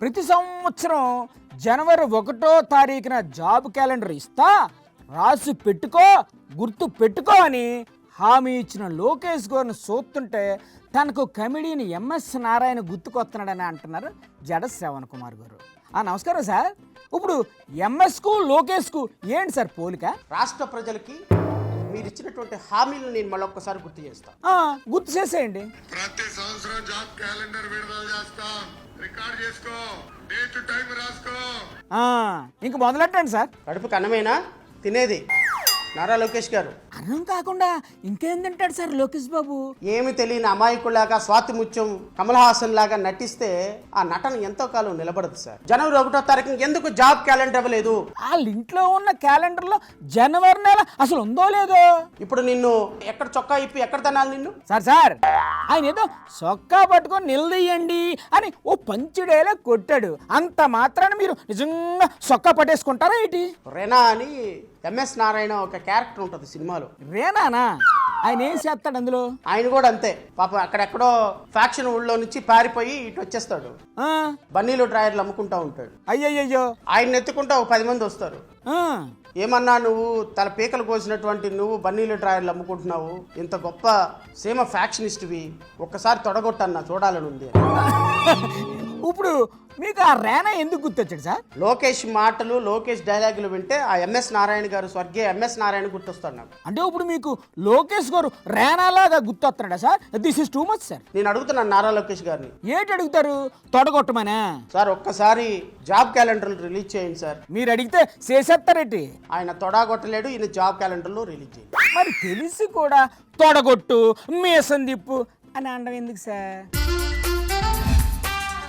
ప్రతి సంవత్సరం జనవరి 1వ తారీఖున జాబ్ క్యాలెండర్ ఇస్తా, రాసి పెట్టుకో, గుర్తు పెట్టుకో అని హామీ ఇచ్చిన లోకేష్ గారిని చూస్తుంటే తనకు కమెడీని ఎంఎస్ నారాయణ గుర్తుకొస్తున్నాడని అంటున్నారు జడ శ్రవణ్ కుమార్ గారు. నమస్కారం సార్. ఇప్పుడు ఎంఎస్కు లోకేష్కు ఏంటి సార్ పోలిక? రాష్ట్ర ప్రజలకి మీరు ఇచ్చినటువంటి హామీలను నేను మళ్ళొక్కసారి గుర్తు చేస్తాను. గుర్తు చేసేయండి. ప్రతి సంవత్సరం జాబ్ క్యాలెండర్ విడుదల చేస్తాం. రికార్డ్ చేసుకో, డేట్ టైం రాసుకో. ఇంక మొదలెట్టండి సార్. కడుపుకి అన్నమేనా తినేది నారా లోకేష్ గారు? అన్నం కాకుండా ఇంకేం తింటాడు సార్ లోకేష్ బాబు? ఏమి తెలియని అమాయకులాగా స్వాతి ముత్యం కమల్ హాసన్ లాగా నటిస్తే ఆ నటన ఎంతో కాలం నిలబడదు సార్. జనవరి 1వ తారీఖు ఎందుకు జాబ్ క్యాలెండర్ ఇవ్వలేదు? వాళ్ళ ఇంట్లో ఉన్న క్యాలెండర్లో జనవరి నెల అసలు ఉందో లేదో. ఇప్పుడు నిన్ను ఎక్కడ చొక్కా ఇప్పి ఎక్కడ తినాలి నిన్ను? సార్ ఆయన ఏదో సొక్కా పట్టుకొని నిలదీయండి అని ఓ పంచుడేలా కొట్టాడు. అంత మాత్రాన మీరు నిజంగా సొక్కా పట్టేసుకుంటారా ఏంటి? రెనా అని ఎంఎస్ నారాయణ ఒక క్యారెక్టర్ ఉంటుంది సినిమాలో. రేనానా? ఆయన ఏం చేస్తాడు అందులో? ఆయన కూడా అంతే పాప. అక్కడెక్కడో ఫ్యాక్షన్ ఊళ్ళో నుంచి పారిపోయి ఇటు వచ్చేస్తాడు. బన్నీలో డ్రాయర్లు అమ్ముకుంటా ఉంటాడు. అయ్యయ్యో. ఆయన ఎత్తుకుంటా ఒక 10 మంది వస్తారు. ఏమన్నా నువ్వు తల పీకలు కోసినటువంటి నువ్వు బన్నీలు డ్రాయర్లు అమ్ముకుంటున్నావు, ఇంత గొప్ప సీమ ఫ్యాక్షనిస్ట్వి, ఒక్కసారి తొడగొట్టన్నా చూడాలని ఉంది. ఇప్పుడు మీకు ఆ రేనా ఎందుకు గుర్తొచ్చాడు సార్? లోకేష్ మాటలు, లోకేష్ డైలాగులు వింటే ఆ ఎంఎస్ నారాయణ గారు, స్వర్గీయ ఎంఎస్ నారాయణ గుర్తొస్తాడు నాకు. అంటే ఇప్పుడు మీకు లోకేష్ గారు రేనాలాగా గుర్తొస్తున్నాడా sir? This is too much sir. నేను అడుగుతున్నాను నారా లోకేష్ గారిని. ఏంటి అడుగుతారు? తొడగొట్టమనే సార్ ఒక్కసారి జాబ్ క్యాలెండర్లు రిలీజ్ చేయండి సార్. మీరు అడిగితే చేసేస్తారేంటి? ఆయన తొడగొట్టలేడు, ఈయన జాబ్ క్యాలెండర్లు రిలీజ్ చేయండి. మరి తెలిసి కూడా తొడగొట్టు, మీసం తిప్పు అని అనడం ఎందుకు సార్?